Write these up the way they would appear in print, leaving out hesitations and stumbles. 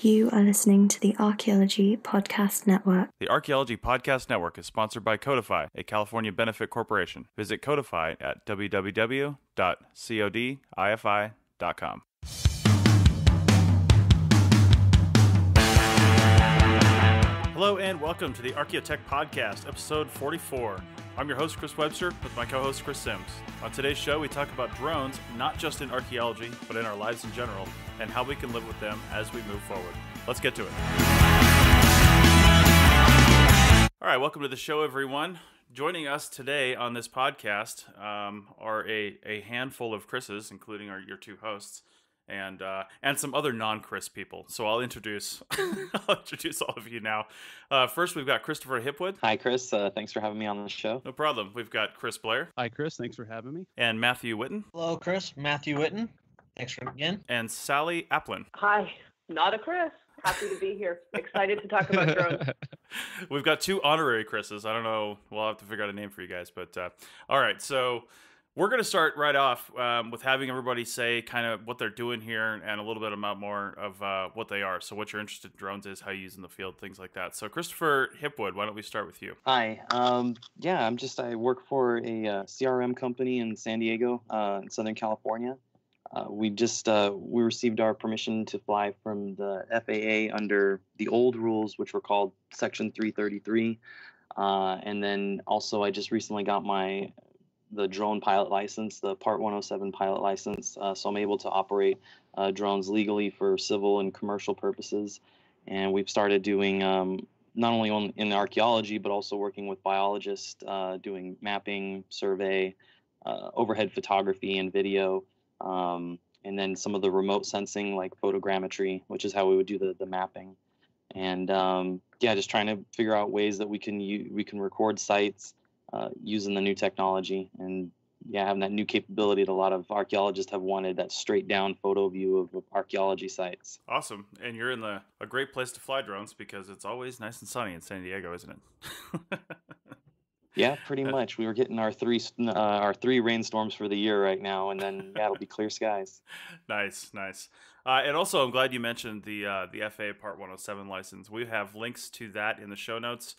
You are listening to the Archaeology Podcast Network. The Archaeology Podcast Network is sponsored by Codify, a California benefit corporation. Visit Codify at www.codifi.com. Hello and welcome to the Archaeotech Podcast, episode 44. I'm your host, Chris Webster, with my co-host, Chris Sims. On today's show, we talk about drones, not just in archaeology, but in our lives in general, and how we can live with them as we move forward. Let's get to it. All right, welcome to the show, everyone. Joining us today on this podcast are a handful of Chris's, including your two hosts, and some other non-Chris people. So I'll introduce all of you now. First, we've got Christopher Hipwood. Hi, Chris. Thanks for having me on the show. No problem. We've got Chris Blair. Hi, Chris. Thanks for having me. And Matthew Whitten. Hello, Chris. Matthew Whitten. Thanks for again. And Sally Applin. Hi. Not a Chris. Happy to be here. Excited to talk about drones. We've got two honorary Chris's. I don't know. We'll have to figure out a name for you guys. But all right. So we're going to start right off with having everybody say kind of what they're doing here and a little bit about more of what they are. So what you're interested in drones is, how you use in the field, things like that. So Christopher Hipwood, why don't we start with you? Hi. I work for a CRM company in San Diego, in Southern California. We received our permission to fly from the FAA under the old rules, which were called Section 333. And then also I just recently got the drone pilot license, the Part 107 pilot license. So I'm able to operate drones legally for civil and commercial purposes. And we've started doing not only in archaeology, but also working with biologists, doing mapping, survey, overhead photography and video. And then some of the remote sensing like photogrammetry, which is how we would do the mapping. And just trying to figure out ways that we can record sites using the new technology, and having that new capability that a lot of archaeologists have wanted, that straight down photo view of archaeology sites. Awesome. And you're in a great place to fly drones because it's always nice and sunny in San Diego, isn't it? Yeah, pretty much. We were getting our three rainstorms for the year right now, and then it'll be clear skies. Nice. And also, I'm glad you mentioned the FAA Part 107 license. We have links to that in the show notes,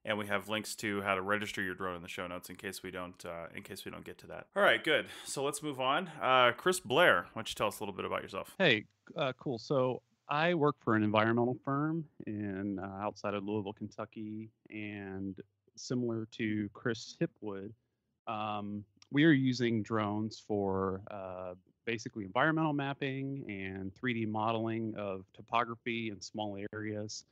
and we have links to how to register your drone in the show notes in case we don't get to that. All right, good. So let's move on. Chris Blair, why don't you tell us a little bit about yourself? Hey, cool. So I work for an environmental firm in outside of Louisville, Kentucky, and similar to Chris Hipwood, we are using drones for basically environmental mapping and 3D modeling of topography in small areas,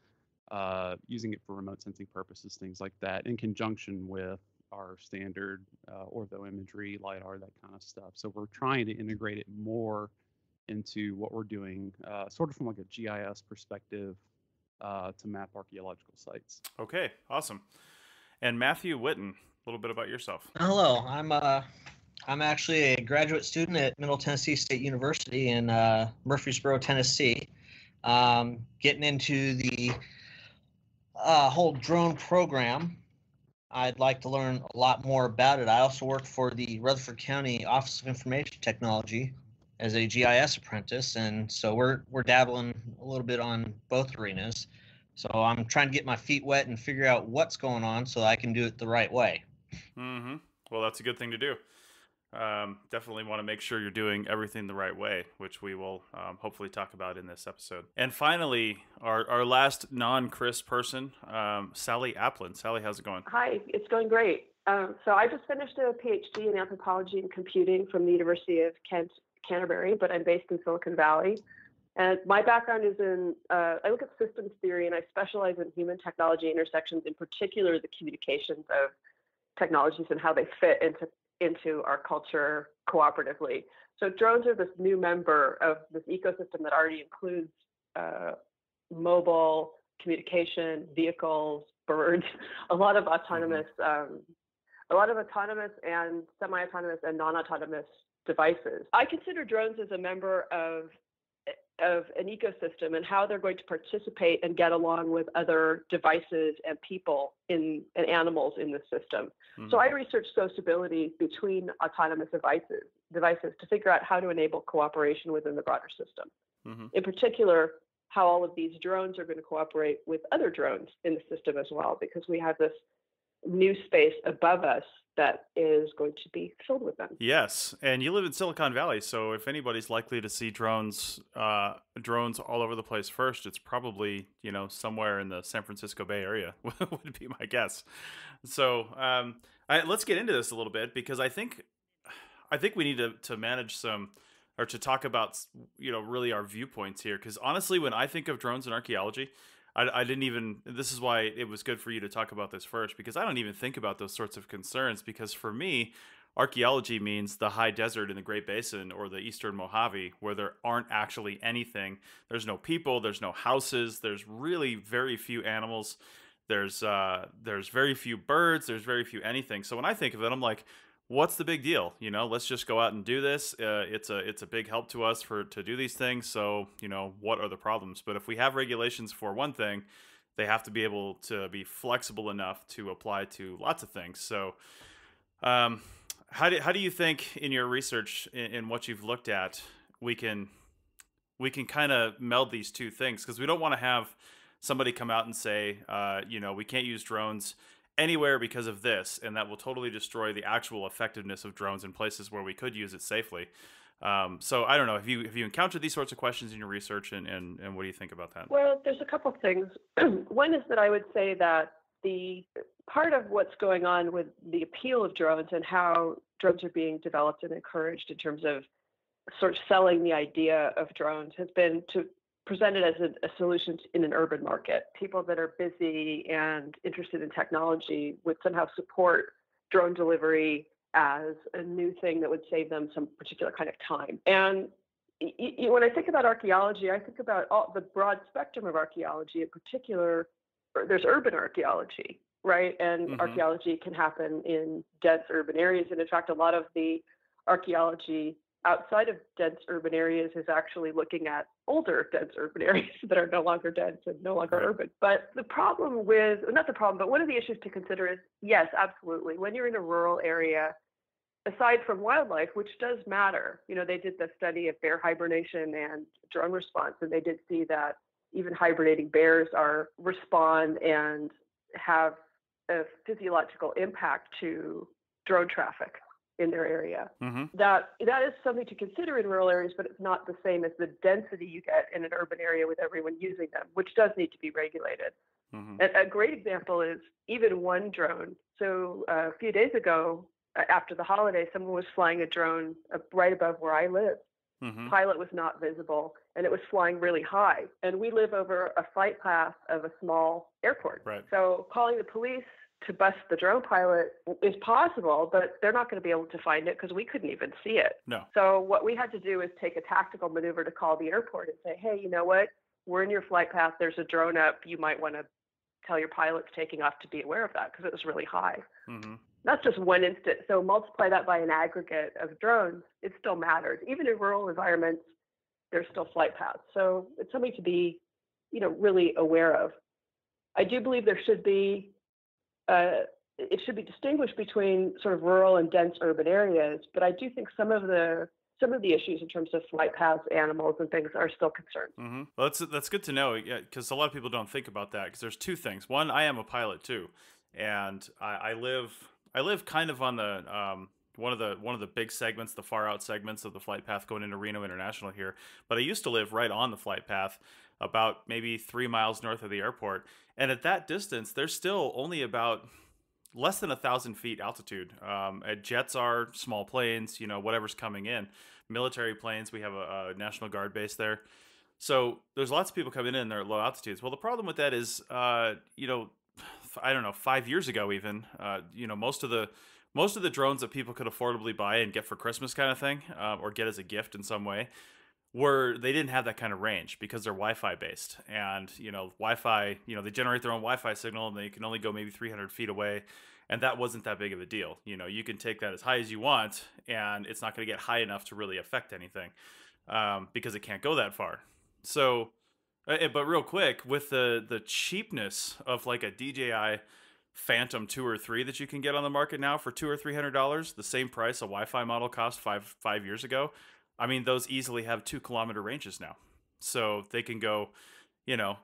using it for remote sensing purposes, things like that, in conjunction with our standard ortho imagery, LiDAR, that kind of stuff. So we're trying to integrate it more into what we're doing, sort of from like a GIS perspective, to map archaeological sites. Okay, awesome. And Matthew Whitten, a little bit about yourself. Hello, I'm actually a graduate student at Middle Tennessee State University in Murfreesboro, Tennessee. Getting into the whole drone program. I'd like to learn a lot more about it. I also work for the Rutherford County Office of Information Technology as a GIS apprentice, and so we're dabbling a little bit on both arenas. So I'm trying to get my feet wet and figure out what's going on so I can do it the right way. Mm-hmm. Well, that's a good thing to do. Definitely want to make sure you're doing everything the right way, which we will hopefully talk about in this episode. And finally, our last non-Chris person, Sally Applin. Sally, how's it going? Hi, it's going great. So I just finished a PhD in anthropology and computing from the University of Kent, Canterbury, but I'm based in Silicon Valley. And my background is I look at systems theory, and I specialize in human-technology intersections, in particular the communications of technologies and how they fit into our culture cooperatively. So drones are this new member of this ecosystem that already includes mobile communication, vehicles, birds, a lot of autonomous and semi-autonomous and non-autonomous devices. I consider drones as a member of an ecosystem and how they're going to participate and get along with other devices and people and animals in the system. Mm-hmm. So I research sociability between autonomous devices to figure out how to enable cooperation within the broader system. Mm-hmm. In particular, how all of these drones are going to cooperate with other drones in the system as well, because we have this new space above us that is going to be filled with them. Yes, and you live in Silicon Valley, so if anybody's likely to see drones all over the place first, it's probably, somewhere in the San Francisco Bay Area would be my guess. So let's get into this a little bit, because I think we need to manage some, or to talk about, really our viewpoints here. Because honestly, when I think of drones and archaeology, I didn't even, this is why it was good for you to talk about this first, because I don't even think about those sorts of concerns. Because for me, archaeology means the high desert in the Great Basin or the Eastern Mojave, where there aren't actually anything. There's no people, there's no houses, there's really very few animals, there's very few birds, there's very few anything. So when I think of it, I'm like, what's the big deal? Let's just go out and do this. It's a big help to us to do these things. So, what are the problems? But if we have regulations for one thing, they have to be able to be flexible enough to apply to lots of things. So, how do you think in your research, in what you've looked at, we can kind of meld these two things? Because we don't want to have somebody come out and say, we can't use drones anywhere because of this, and that will totally destroy the actual effectiveness of drones in places where we could use it safely. So I don't know, have you encountered these sorts of questions in your research, and what do you think about that? Well, there's a couple things. One is that I would say that the part of what's going on with the appeal of drones and how drones are being developed and encouraged in terms of sort of selling the idea of drones has been to present it as a solution in an urban market. People that are busy and interested in technology would somehow support drone delivery as a new thing that would save them some particular kind of time. And when I think about archaeology, I think about all the broad spectrum of archaeology. In particular, there's urban archaeology, right? And archaeology can happen in dense urban areas. And in fact, a lot of the archaeology outside of dense urban areas is actually looking at older dense urban areas that are no longer dense and no longer urban. But the problem with, not the problem, but one of the issues to consider is, yes, absolutely. When you're in a rural area, aside from wildlife, which does matter, they did the study of bear hibernation and drone response, and they did see that even hibernating bears respond and have a physiological impact to drone traffic in their area. That is something to consider in rural areas, but it's not the same as the density you get in an urban area with everyone using them, which does need to be regulated. A great example is even one drone. So a few days ago, after the holiday, someone was flying a drone right above where I live. Pilot was not visible, and it was flying really high. And we live over a flight path of a small airport. So calling the police to bust the drone pilot is possible, but they're not going to be able to find it because we couldn't even see it. No. So what we had to do is take a tactical maneuver to call the airport and say, hey, you know what? We're in your flight path. There's a drone up. You might want to tell your pilots taking off to be aware of that because it was really high. That's just one instance. So multiply that by an aggregate of drones, it still matters. Even in rural environments, there's still flight paths. So it's something to be, really aware of. I do believe there should be it should be distinguished between sort of rural and dense urban areas, but I do think some of the issues in terms of flight paths, animals, and things are still concerns. Well, that's good to know, because a lot of people don't think about that. Because there's two things. One, I am a pilot too, and I live kind of on the one of the big segments, the far out segments of the flight path going into Reno International here. But I used to live right on the flight path, about maybe 3 miles north of the airport. And at that distance, there's still only about less than 1,000 feet altitude. Jets are small planes, whatever's coming in. Military planes, we have a National Guard base there. So there's lots of people coming in, they're at low altitudes. Well, the problem with that is, I don't know, 5 years ago even, most of the drones that people could affordably buy and get for Christmas kind of thing, or get as a gift in some way, they didn't have that kind of range because they're Wi-Fi based. And, Wi-Fi, they generate their own Wi-Fi signal and they can only go maybe 300 feet away. And that wasn't that big of a deal. You can take that as high as you want and it's not going to get high enough to really affect anything, because it can't go that far. So, but real quick, with the cheapness of like a DJI Phantom 2 or 3 that you can get on the market now for $200 or $300, the same price a Wi-Fi model cost five years ago. I mean, those easily have 2 kilometer ranges now. So they can go you know,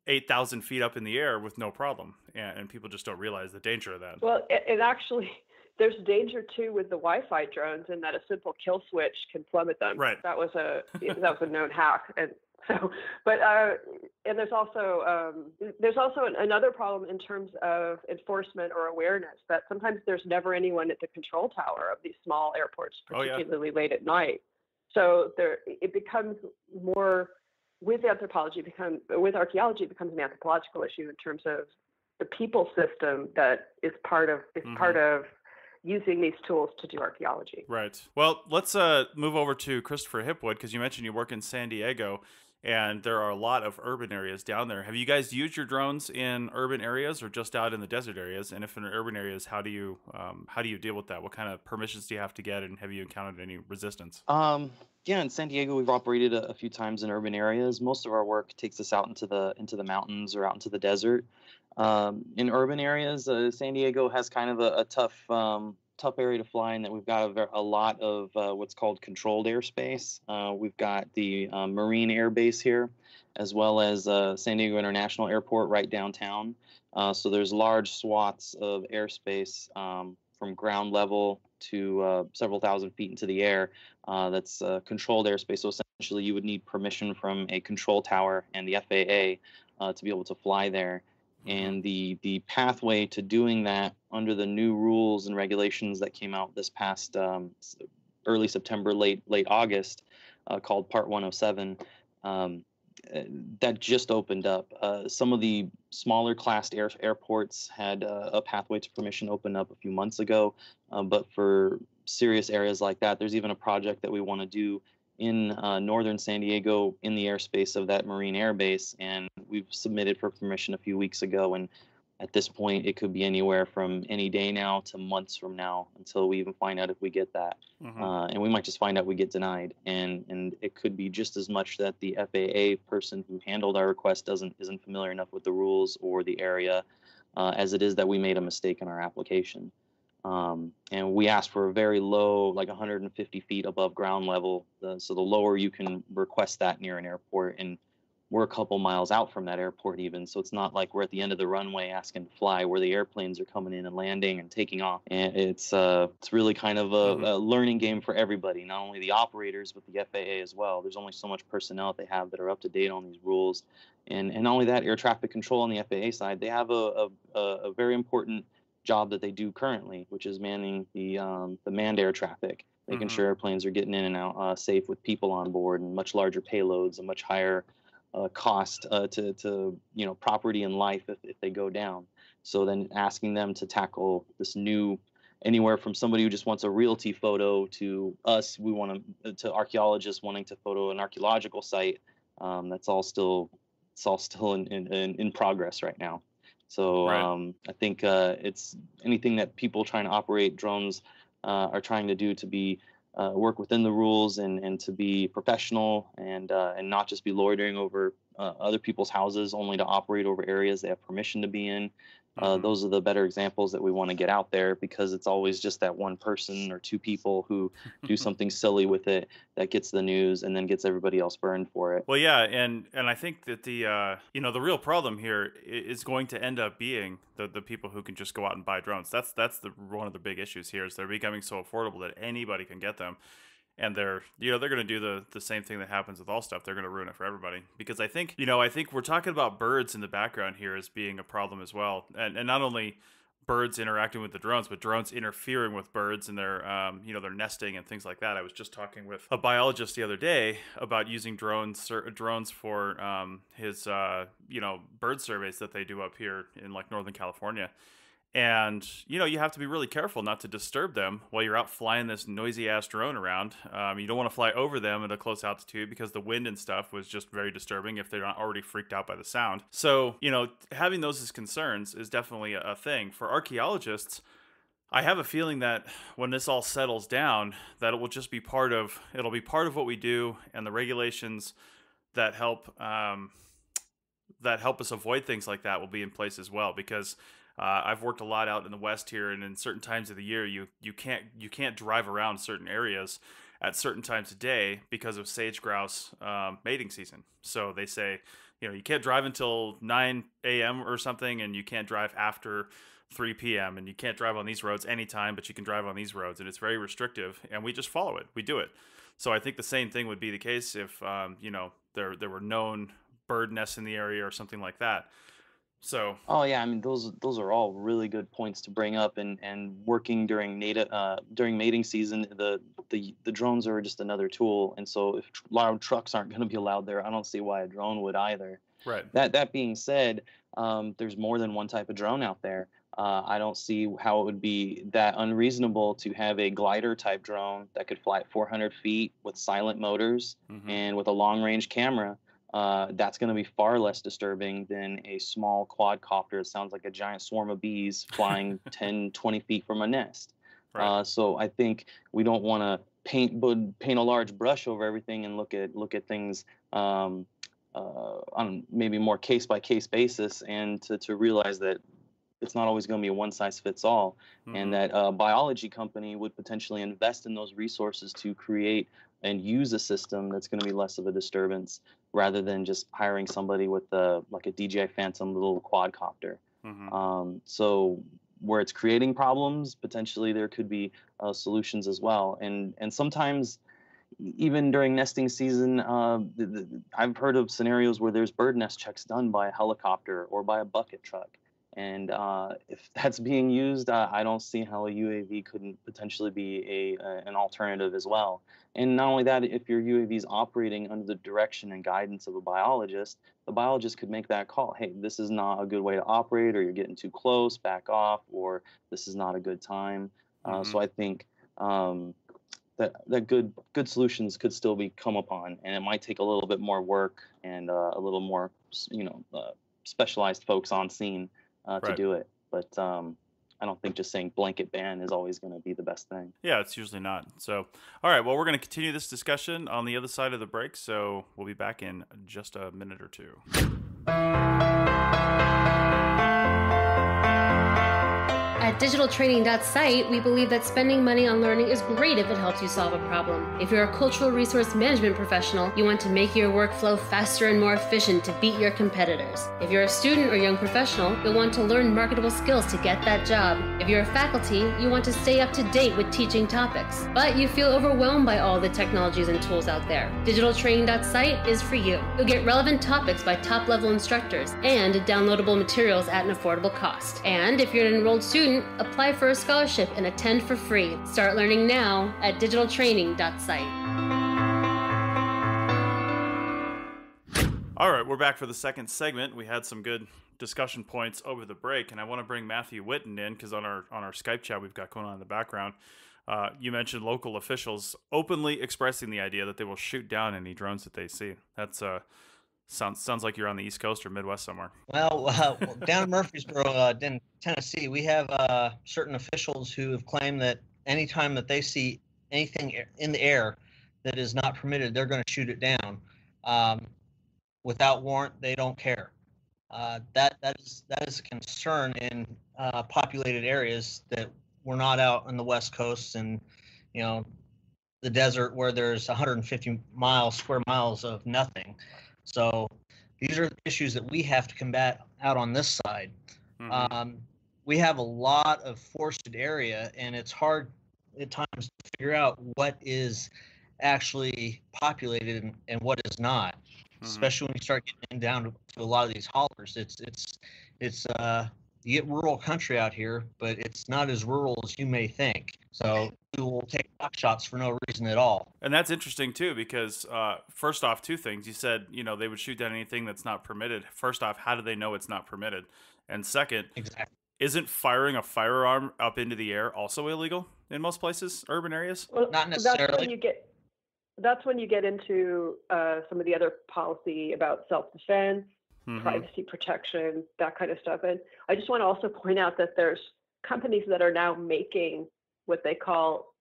8,000 feet up in the air with no problem. And people just don't realize the danger of that. Well, and actually, there's danger too with the Wi-Fi drones in that a simple kill switch can plummet them. Right. That was a known hack. And so, but and there's also another problem in terms of enforcement or awareness, that sometimes there's never anyone at the control tower of these small airports, particularly late at night. So it becomes more, with archaeology, becomes an anthropological issue in terms of the people system that is part of using these tools to do archaeology. Right. Well, let's move over to Christopher Hipwood, because you mentioned you work in San Diego, and there are a lot of urban areas down there. Have you guys used your drones in urban areas or just out in the desert areas? And if in urban areas, how do you deal with that? What kind of permissions do you have to get, and have you encountered any resistance? Yeah, in San Diego, we've operated a few times in urban areas. Most of our work takes us out into the mountains or out into the desert. In urban areas, San Diego has kind of a tough area to fly in that we've got a lot of what's called controlled airspace. We've got the Marine Air Base here, as well as San Diego International Airport right downtown. So there's large swaths of airspace from ground level to several thousand feet into the air. That's controlled airspace. So essentially, you would need permission from a control tower and the FAA to be able to fly there. And the pathway to doing that under the new rules and regulations that came out this past early September, late August, called Part 107, that just opened up. Some of the smaller classed airports had a pathway to permission open up a few months ago, but for serious areas like that, there's even a project that we want to do in northern San Diego in the airspace of that Marine Air Base, and we've submitted for permission a few weeks ago, and at this point it could be anywhere from any day now to months from now until we even find out if we get that. And we might just find out we get denied, and it could be just as much that the FAA person who handled our request isn't familiar enough with the rules or the area as it is that we made a mistake in our application. And we asked for a very low, like 150 feet above ground level. So the lower you can request that near an airport, and we're a couple miles out from that airport even. So it's not like we're at the end of the runway asking to fly, where the airplanes are coming in and landing and taking off. And it's really kind of a learning game for everybody, not only the operators, but the FAA as well. There's only so much personnel that they have that are up to date on these rules. And not only that, air traffic control on the FAA side, they have a very important job that they do currently, which is manning the manned air traffic, making sure airplanes are getting in and out safe with people on board, and much larger payloads, a much higher cost to property and life if they go down. So then asking them to tackle this new, anywhere from somebody who just wants a realty photo to us, to archaeologists wanting to photo an archaeological site. It's all still in progress right now. So I think it's anything that people trying to operate drones are trying to do to be work within the rules and to be professional and not just be loitering over other people's houses only to operate over areas they have permission to be in. Those are the better examples that we want to get out there, because it's always just that one person or two people who do something silly with it that gets the news and then gets everybody else burned for it. Well, yeah, and I think that the real problem here is going to end up being the people who can just go out and buy drones. That's one of the big issues here, is they're becoming so affordable that anybody can get them. And they're going to do the same thing that happens with all stuff. They're going to ruin it for everybody. Because I think we're talking about birds in the background here as being a problem as well. And not only birds interacting with the drones, but drones interfering with birds and their their nesting and things like that. I was just talking with a biologist the other day about using drones for his bird surveys that they do up here in like Northern California. And, you have to be really careful not to disturb them while you're out flying this noisy ass drone around. You don't want to fly over them at a close altitude, because the wind and stuff was just very disturbing if they're not already freaked out by the sound. So, having those as concerns is definitely a thing. For archaeologists, I have a feeling that when this all settles down, that it will just be part of what we do, and the regulations that help us avoid things like that will be in place as well. Because I've worked a lot out in the West here, and in certain times of the year, you can't drive around certain areas at certain times of day because of sage grouse mating season. So they say, you can't drive until 9 a.m. or something, and you can't drive after 3 p.m. and you can't drive on these roads anytime, but you can drive on these roads, and it's very restrictive, and we just follow it. We do it. So I think the same thing would be the case if there were known bird nests in the area or something like that. So Oh yeah, I mean those are all really good points to bring up, and working during during mating season, the drones are just another tool, and so if loud trucks aren't going to be allowed there, I don't see why a drone would either. right, That being said, there's more than one type of drone out there. I don't see how it would be that unreasonable to have a glider type drone that could fly at 400 feet with silent motors and with a long range camera. That's going to be far less disturbing than a small quadcopter. It sounds like a giant swarm of bees flying 10, 20 feet from a nest. right. So I think we don't want to paint a large brush over everything and look at things on maybe more case by case basis, and to realize that it's not always going to be a one size fits all, and that a biology company would potentially invest in those resources to create and use a system that's going to be less of a disturbance, rather than just hiring somebody with like a DJI Phantom little quadcopter. So where it's creating problems, potentially there could be solutions as well. And sometimes even during nesting season, I've heard of scenarios where there's bird nest checks done by a helicopter or by a bucket truck. And if that's being used, I don't see how a UAV couldn't potentially be an alternative as well. And not only that, if your UAV is operating under the direction and guidance of a biologist, the biologist could make that call. Hey, this is not a good way to operate, or you're getting too close, back off, or this is not a good time. So I think that good solutions could still be come upon, and it might take a little bit more work and a little more specialized folks on scene to do it. But I don't think just saying blanket ban is always going to be the best thing. Yeah, it's usually not. So, all right, well, we're going to continue this discussion on the other side of the break, so we'll be back in just a minute or two. At digitaltraining.site, we believe that spending money on learning is great if it helps you solve a problem. If you're a cultural resource management professional, you want to make your workflow faster and more efficient to beat your competitors. If you're a student or young professional, you'll want to learn marketable skills to get that job. If you're a faculty, you want to stay up to date with teaching topics, but you feel overwhelmed by all the technologies and tools out there. Digitaltraining.site is for you. You'll get relevant topics by top-level instructors and downloadable materials at an affordable cost. And if you're an enrolled student, apply for a scholarship and attend for free. Start learning now at digitaltraining.site. All right, we're back for the second segment. We had some good discussion points over the break, and I want to bring Matthew Whitten in because on our Skype chat we've got going on in the background. You mentioned local officials openly expressing the idea that they will shoot down any drones that they see. That's sounds like you're on the East Coast or Midwest somewhere. Well, down in Murfreesboro, in Tennessee, we have certain officials who have claimed that anytime that they see anything in the air that is not permitted, they're going to shoot it down. Without warrant, they don't care. That is a concern in populated areas that we're not out on the West Coast and the desert where there's 150 square miles of nothing. So these are issues that we have to combat out on this side. We have a lot of forested area, and it's hard at times to figure out what is actually populated and what is not, especially when you start getting down to a lot of these hollers. It's you get rural country out here, but it's not as rural as you may think. So we will take pot shots for no reason at all. And that's interesting too, because first off, two things. You said, they would shoot down anything that's not permitted. First off, how do they know it's not permitted? And second, exactly, isn't firing a firearm up into the air also illegal in most places, urban areas? Well, not necessarily. That's when you get into some of the other policy about self-defense, privacy protection, that kind of stuff. And I just want to also point out that there's companies that are now making what they call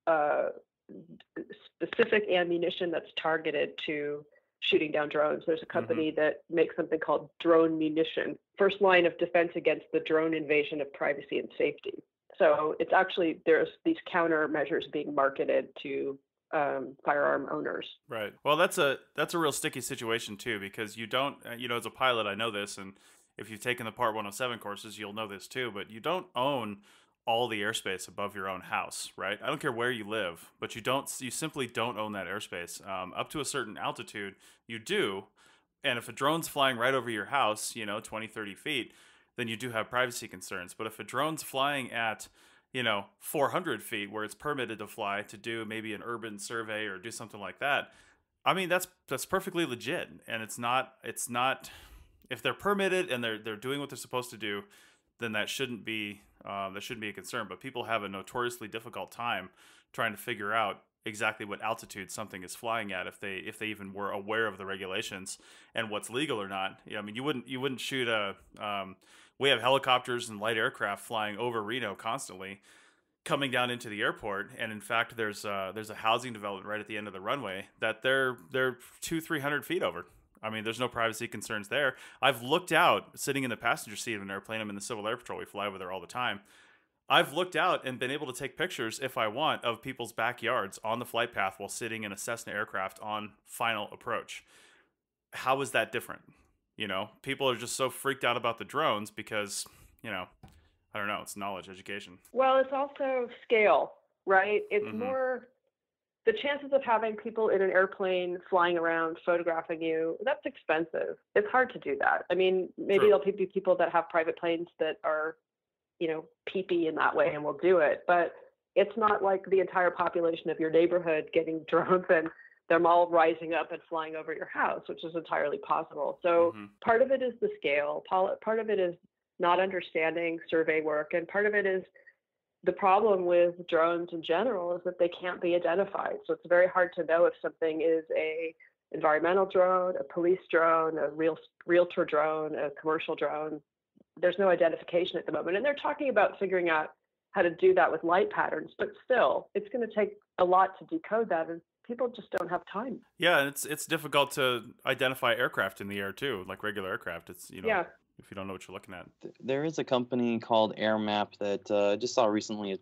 specific ammunition that's targeted to shooting down drones. There's a company that makes something called drone munition, first line of defense against the drone invasion of privacy and safety. So it's actually, there's these countermeasures being marketed to firearm owners. Right. Well, that's a real sticky situation too, because you don't, as a pilot, I know this, and if you've taken the Part 107 courses, you'll know this too. But you don't own all the airspace above your own house, right? I don't care where you live, but you simply don't own that airspace. Up to a certain altitude, you do. And if a drone's flying right over your house, 20, 30 feet, then you do have privacy concerns. But if a drone's flying at 400 feet where it's permitted to fly to do maybe an urban survey or do something like that, I mean, that's perfectly legit. And it's not, if they're permitted and they're doing what they're supposed to do, then that shouldn't be a concern. But people have a notoriously difficult time trying to figure out exactly what altitude something is flying at if they even were aware of the regulations and what's legal or not. I mean, you wouldn't shoot we have helicopters and light aircraft flying over Reno constantly, coming down into the airport, and in fact, there's a housing development right at the end of the runway that they're 200-300 feet over. I mean, there's no privacy concerns there. I've looked out, sitting in the passenger seat of an airplane. I'm in the Civil Air Patrol. We fly over there all the time. I've looked out and been able to take pictures, if I want, of people's backyards on the flight path while sitting in a Cessna aircraft on final approach. How is that different? People are just so freaked out about the drones because, I don't know, it's knowledge, education. Well, it's also scale, right? It's Mm-hmm. more the chances of having people in an airplane flying around photographing you, that's expensive. It's hard to do that. I mean, maybe True. there'll be people that have private planes that are, peepy in that way and will do it. But it's not like the entire population of your neighborhood getting drones and them all rising up and flying over your house, which is entirely possible. So Mm-hmm. part of it is the scale. Part of it is not understanding survey work. And part of it is the problem with drones in general is that they can't be identified. So it's very hard to know if something is a environmental drone, a police drone, a realtor drone, a commercial drone. There's no identification at the moment. And they're talking about figuring out how to do that with light patterns, but still, it's going to take a lot to decode that, and people just don't have time. Yeah, and it's difficult to identify aircraft in the air too, like regular aircraft. It's Yeah. if you don't know what you're looking at. There is a company called AirMap that just saw recently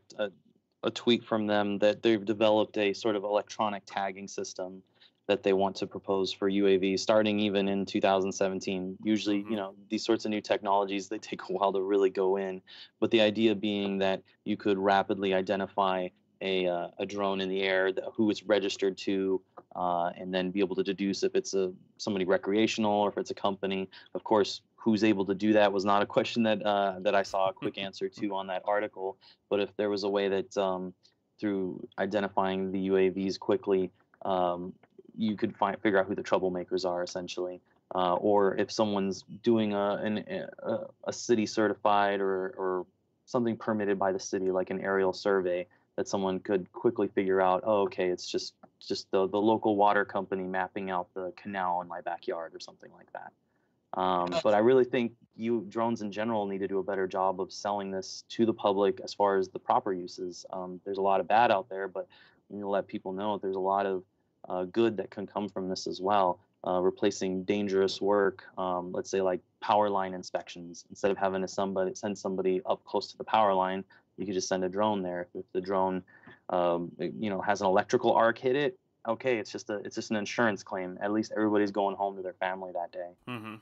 a tweet from them that they've developed a sort of electronic tagging system that they want to propose for UAVs starting even in 2017. Usually, Mm-hmm. These sorts of new technologies, they take a while to really go in. But the idea being that you could rapidly identify a drone in the air, who it's registered to, and then be able to deduce if it's somebody recreational or if it's a company. Of course, who's able to do that was not a question that I saw a quick answer to on that article. But if there was a way that through identifying the UAVs quickly, you could figure out who the troublemakers are, essentially. Or if someone's doing a city certified or something permitted by the city, like an aerial survey, that someone could quickly figure out, oh, okay, it's just the local water company mapping out the canal in my backyard or something like that. But I really think drones in general need to do a better job of selling this to the public as far as the proper uses. There's a lot of bad out there, but we need to let people know there's a lot of good that can come from this as well. Replacing dangerous work, let's say like power line inspections. Instead of having to send somebody up close to the power line, you could just send a drone there. If the drone, has an electrical arc hit it, okay, it's just an insurance claim. At least everybody's going home to their family that day. Mm-hmm.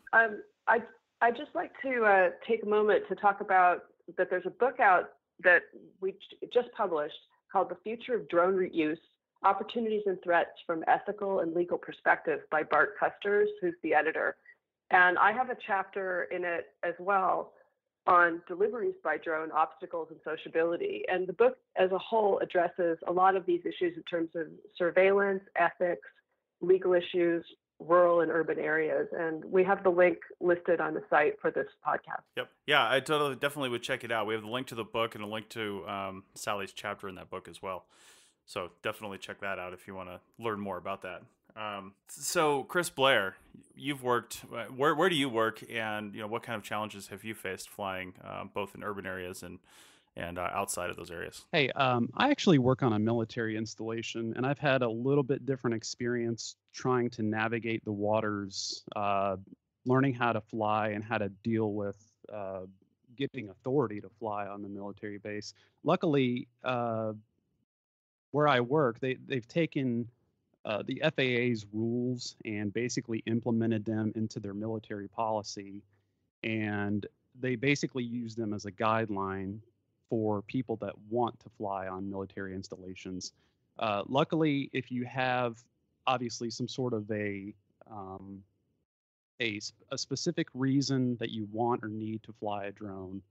I'd just like to take a moment to talk about that there's a book out that we just published called The Future of Drone Reuse, Opportunities and Threats from Ethical and Legal Perspective by Bart Custers, who's the editor. And I have a chapter in it as well on deliveries by drone, obstacles, and sociability. And the book as a whole addresses a lot of these issues in terms of surveillance, ethics, legal issues, rural and urban areas. And we have the link listed on the site for this podcast. Yep. Yeah, I definitely would check it out. We have the link to the book and a link to Sally's chapter in that book as well. So definitely check that out if you want to learn more about that. So Chris Blair, you've worked, where do you work, and what kind of challenges have you faced flying both in urban areas and outside of those areas? Hey, I actually work on a military installation, and I've had a little bit different experience trying to navigate the waters, learning how to fly and how to deal with getting authority to fly on the military base. Luckily, where I work, they've taken the FAA's rules and basically implemented them into their military policy, and they basically use them as a guideline for people that want to fly on military installations. Luckily, if you have obviously some sort of um, a specific reason that you want or need to fly a drone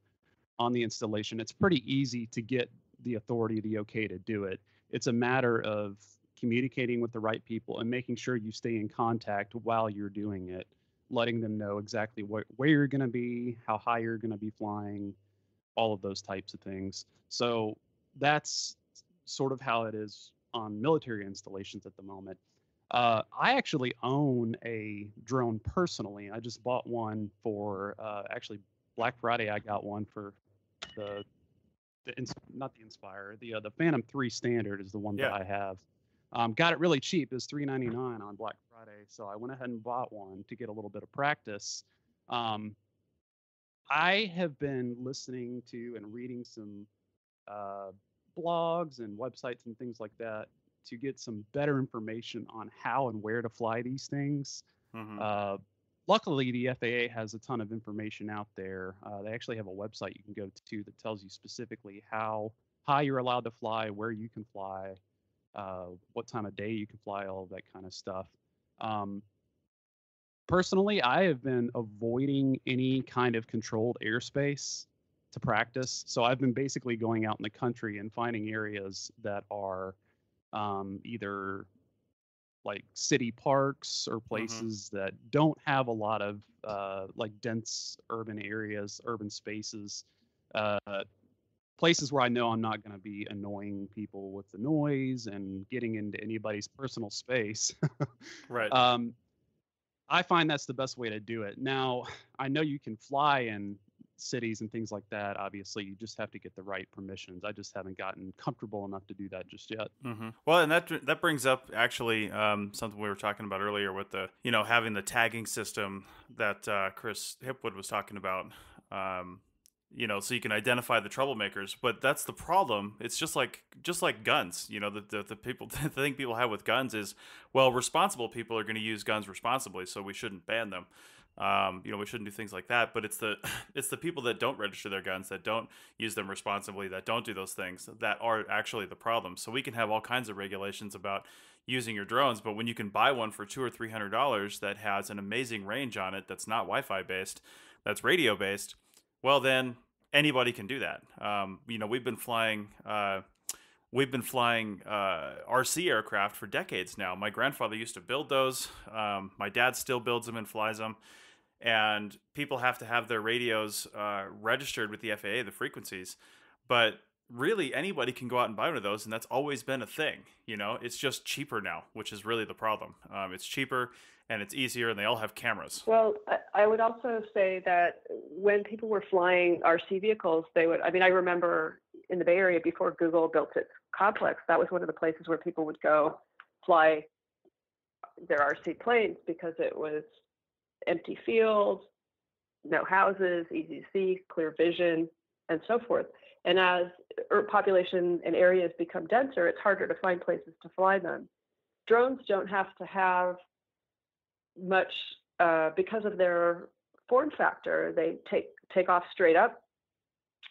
on the installation, it's pretty easy to get the authority, the okay to do it. It's a matter of communicating with the right people and making sure you stay in contact while you're doing it, letting them know exactly where you're going to be, how high you're going to be flying, all of those types of things. So that's sort of how it is on military installations at the moment. I actually own a drone personally. I just bought one for actually Black Friday. I got one for the not the Inspire, the Phantom 3 Standard is the one that I have. Got it really cheap. It was $3.99 on Black Friday, so I went ahead and bought one to get a little bit of practice. I have been listening to and reading some blogs and websites and things like that to get some better information on how and where to fly these things. Luckily, the FAA has a ton of information out there. They actually have a website you can go to that tells you specifically how high you're allowed to fly, where you can fly, what time of day you can fly, all of that kind of stuff. Personally, I have been avoiding any kind of controlled airspace to practice. So I've been basically going out in the country and finding areas that are either like city parks or places that don't have a lot of like dense urban areas, urban spaces, places where I know I'm not going to be annoying people with the noise and getting into anybody's personal space. Right. I find that's the best way to do it. Now, I know you can fly in cities and things like that. Obviously, you just have to get the right permissions. I just haven't gotten comfortable enough to do that just yet. Well, and that brings up actually something we were talking about earlier with the having the tagging system that Chris Hipwood was talking about. So you can identify the troublemakers, but that's the problem. It's just like guns. The people the thing people have with guns is, well, responsible people are going to use guns responsibly, so we shouldn't ban them. We shouldn't do things like that. But it's the people that don't register their guns, that don't use them responsibly, that don't do those things, that are actually the problem. So we can have all kinds of regulations about using your drones, but when you can buy one for $200 or $300 that has an amazing range on it, that's not Wi-Fi based, that's radio based, well, then anybody can do that. We've been flying RC aircraft for decades now. My grandfather used to build those. My dad still builds them and flies them. And people have to have their radios registered with the FAA, the frequencies. But really, anybody can go out and buy one of those, and that's always been a thing. It's just cheaper now, which is really the problem. It's cheaper and it's easier, and they all have cameras. Well, I would also say that when people were flying RC vehicles, I remember in the Bay Area before Google built its complex, that was one of the places where people would go fly their RC planes because it was empty fields, no houses, easy to see, clear vision, and so forth. And as population and areas become denser, it's harder to find places to fly them. Drones don't have to have much because of their form factor. They take off straight up,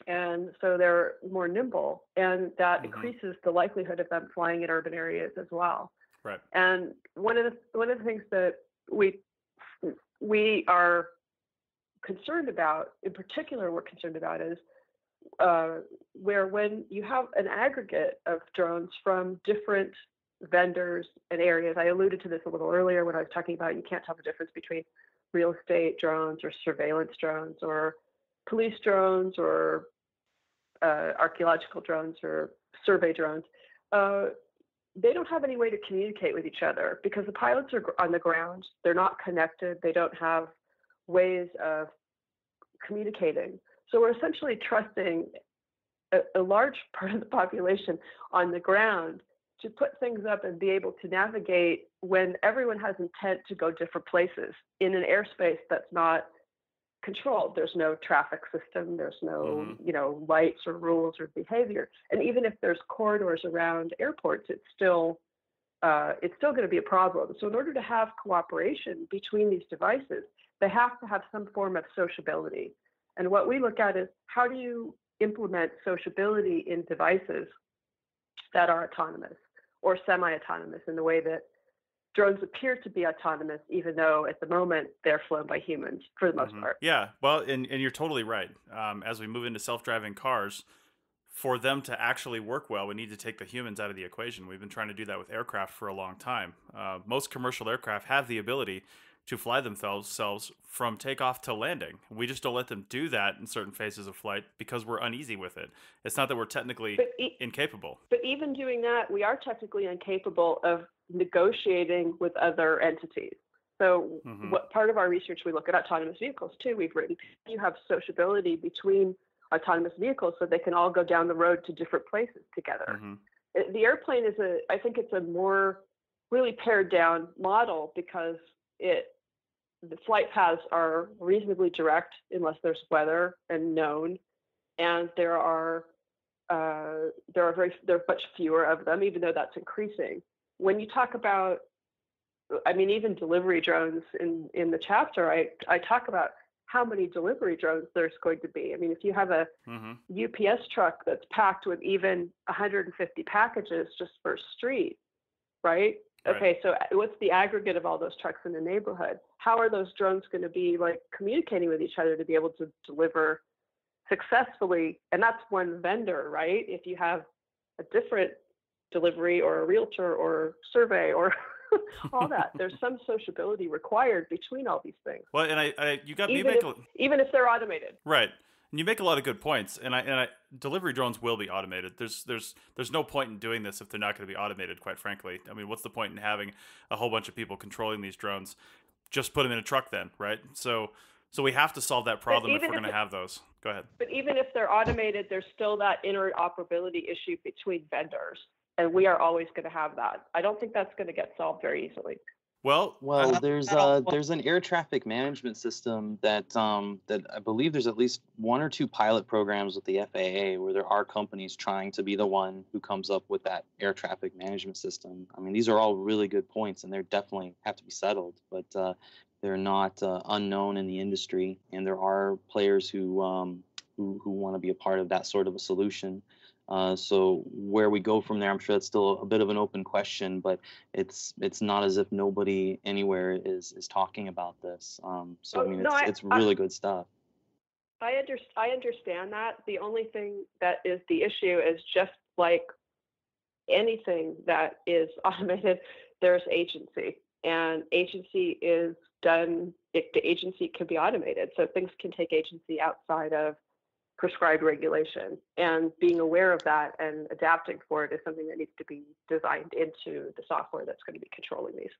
and so they're more nimble, and that increases the likelihood of them flying in urban areas as well. Right. And one of the things that we are concerned about, in particular, we're concerned about is where when you have an aggregate of drones from different vendors and areas. I alluded to this a little earlier when I was talking about you can't tell the difference between real estate drones or surveillance drones or police drones or archaeological drones or survey drones. They don't have any way to communicate with each other because the pilots are on the ground. They're not connected. They don't have ways of communicating. So we're essentially trusting a large part of the population on the ground to put things up and be able to navigate when everyone has intent to go different places in an airspace that's not controlled. There's no traffic system. There's no, Mhm. you know, lights or rules or behavior. And even if there's corridors around airports, it's still going to be a problem. So in order to have cooperation between these devices, they have to have some form of sociability. And what we look at is how do you implement sociability in devices that are autonomous or semi-autonomous in the way that drones appear to be autonomous, even though at the moment they're flown by humans for the most part. Yeah, well, and you're totally right. As we move into self-driving cars, for them to actually work well, we need to take the humans out of the equation. We've been trying to do that with aircraft for a long time. Most commercial aircraft have the ability to fly themselves from takeoff to landing. We just don't let them do that in certain phases of flight because we're uneasy with it. It's not that we're technically incapable. But even doing that, we are technically incapable of negotiating with other entities. So what part of our research, we look at autonomous vehicles too. We've written, you have sociability between autonomous vehicles so they can all go down the road to different places together. The airplane is I think it's a more really pared down model because the flight paths are reasonably direct unless there's weather and known, and there are much fewer of them, even though that's increasing. When you talk about, I mean, even delivery drones in the chapter, I talk about how many delivery drones there's going to be. I mean, if you have a UPS truck that's packed with even 150 packages just for a street, right? Okay, so what's the aggregate of all those trucks in the neighborhood? How are those drones going to be like communicating with each other to be able to deliver successfully? And that's one vendor, right? If you have a different delivery or a realtor or survey or all that, there's some sociability required between all these things. Well, and you got even if they're automated, right? And you make a lot of good points. And delivery drones will be automated. There's no point in doing this if they're not going to be automated. Quite frankly, I mean, what's the point in having a whole bunch of people controlling these drones? Just put them in a truck then, right? So we have to solve that problem if we're going to have those. Go ahead. But even if they're automated, there's still that interoperability issue between vendors. And we are always going to have that. I don't think that's going to get solved very easily. Well, there's an air traffic management system that I believe there's at least one or two pilot programs with the FAA where there are companies trying to be the one who comes up with that air traffic management system. I mean, these are all really good points, and they're definitely have to be settled, but they're not unknown in the industry, and there are players who want to be a part of that sort of a solution. So where we go from there, I'm sure that's still a bit of an open question, but it's not as if nobody anywhere is talking about this. So I mean, it's really good stuff. I understand that. The only thing that is the issue is just like anything that is automated, there's agency, and agency is done. The agency can be automated, so things can take agency outside of prescribed regulation, and being aware of that and adapting for it is something that needs to be designed into the software that's going to be controlling these.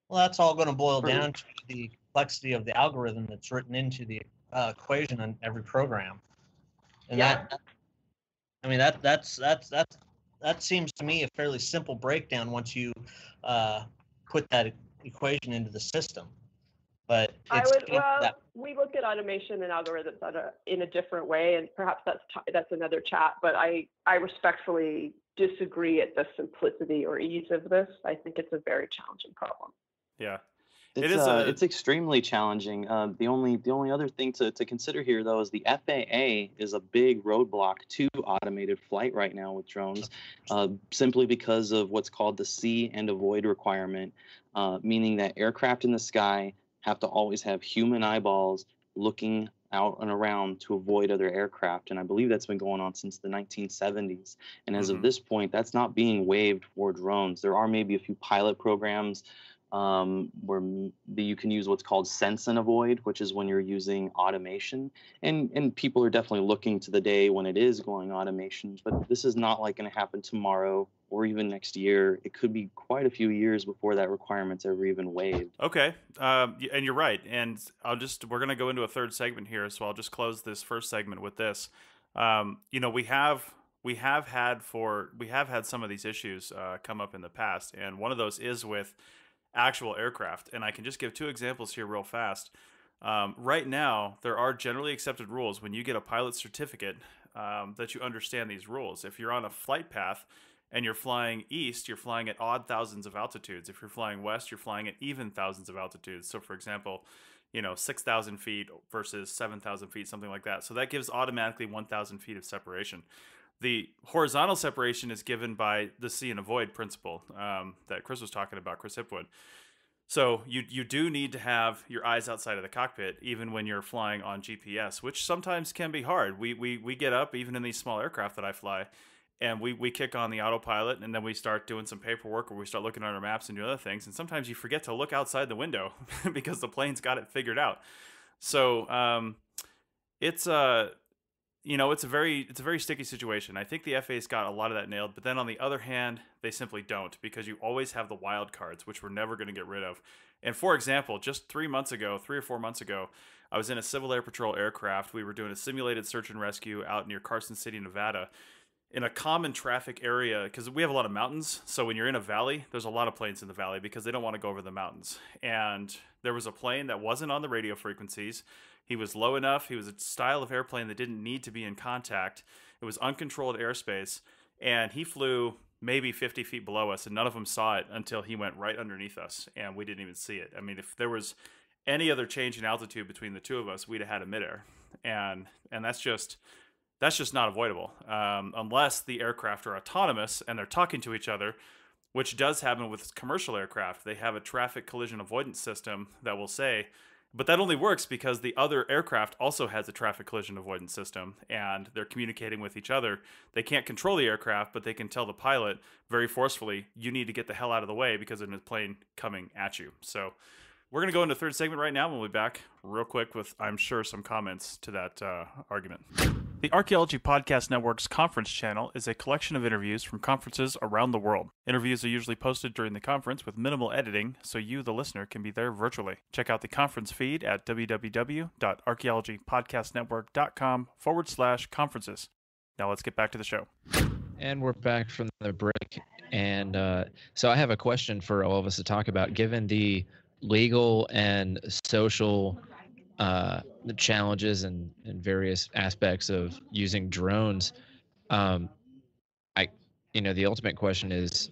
Well, that's all going to boil down to the complexity of the algorithm that's written into the equation on every program. And that seems to me a fairly simple breakdown once you put that equation into the system. But we look at automation and algorithms in a different way, and perhaps that's another chat. But I respectfully disagree at the simplicity or ease of this. I think it's a very challenging problem. Yeah, it's extremely challenging. The only other thing to consider here, though, is the FAA is a big roadblock to automated flight right now with drones, simply because of what's called the see and avoid requirement, meaning that aircraft in the sky have to always have human eyeballs looking out and around to avoid other aircraft. And I believe that's been going on since the 1970s. And as of this point, that's not being waived for drones. There are maybe a few pilot programs where you can use what's called sense and avoid, which is when you're using automation. And people are definitely looking to the day when it is going automation. But this is not like going to happen tomorrow or even next year. It could be quite a few years before that requirement's ever even waived. Okay, and you're right. And we're going to go into a third segment here, so I'll just close this first segment with this. We have had some of these issues come up in the past, and one of those is with actual aircraft. And I can just give two examples here real fast. Right now, there are generally accepted rules when you get a pilot certificate that you understand these rules. If you're on a flight path and you're flying east, you're flying at odd thousands of altitudes. If you're flying west, you're flying at even thousands of altitudes. So, for example, 6,000 feet versus 7,000 feet, something like that. So that gives automatically 1,000 feet of separation. The horizontal separation is given by the see and avoid principle that Chris was talking about, Chris Hipwood. So you do need to have your eyes outside of the cockpit, even when you're flying on GPS, which sometimes can be hard. We get up, even in these small aircraft that I fly, and we kick on the autopilot, and then we start doing some paperwork, or we start looking at our maps and do other things. And sometimes you forget to look outside the window because the plane's got it figured out. So it's it's a very sticky situation. I think the FAA's got a lot of that nailed, but then on the other hand, they simply don't, because you always have the wild cards, which we're never going to get rid of. And for example, just 3 or 4 months ago, I was in a Civil Air Patrol aircraft. We were doing a simulated search and rescue out near Carson City, Nevada, in a common traffic area, because we have a lot of mountains. So when you're in a valley, there's a lot of planes in the valley because they don't want to go over the mountains. And there was a plane that wasn't on the radio frequencies. He was low enough. He was a style of airplane that didn't need to be in contact. It was uncontrolled airspace. And he flew maybe 50 feet below us, and none of them saw it until he went right underneath us, and we didn't even see it. I mean, if there was any other change in altitude between the two of us, we'd have had a midair. And that's just not avoidable unless the aircraft are autonomous and they're talking to each other, which does happen with commercial aircraft. They have a traffic collision avoidance system that will say, but that only works because the other aircraft also has a traffic collision avoidance system, and they're communicating with each other. They can't control the aircraft, but they can tell the pilot very forcefully, you need to get the hell out of the way because there's a plane coming at you. So we're going to go into the third segment right now. We'll be back real quick with, I'm sure, some comments to that argument. The Archaeology Podcast Network's conference channel is a collection of interviews from conferences around the world. Interviews are usually posted during the conference with minimal editing, so you, the listener, can be there virtually. Check out the conference feed at www.archaeologypodcastnetwork.com/conferences. Now let's get back to the show. And we're back from the break. And so I have a question for all of us to talk about. Given the legal and social the challenges and various aspects of using drones, the ultimate question is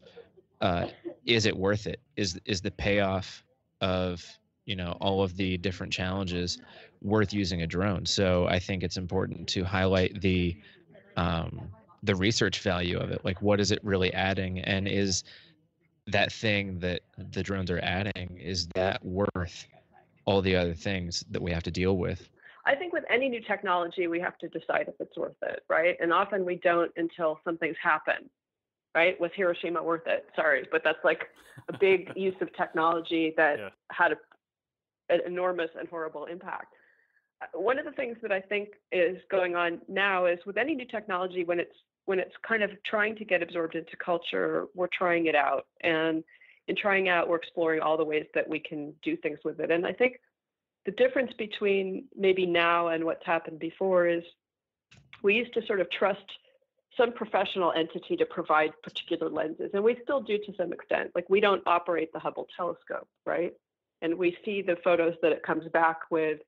it worth it? Is the payoff of all of the different challenges worth using a drone? So I think it's important to highlight the research value of it. Like, what is it really adding, and is that thing that the drones are adding, is that worth all the other things that we have to deal with? I think with any new technology, we have to decide if it's worth it, right? And often we don't until something's happened, right? Was Hiroshima worth it? Sorry, but that's like a big use of technology that had an enormous and horrible impact. One of the things that I think is going on now is with any new technology, when it's kind of trying to get absorbed into culture, we're trying it out. And in trying out, we're exploring all the ways that we can do things with it. And I think the difference between maybe now and what's happened before is we used to sort of trust some professional entity to provide particular lenses. And we still do to some extent. Like, we don't operate the Hubble telescope, right? And we see the photos that it comes back with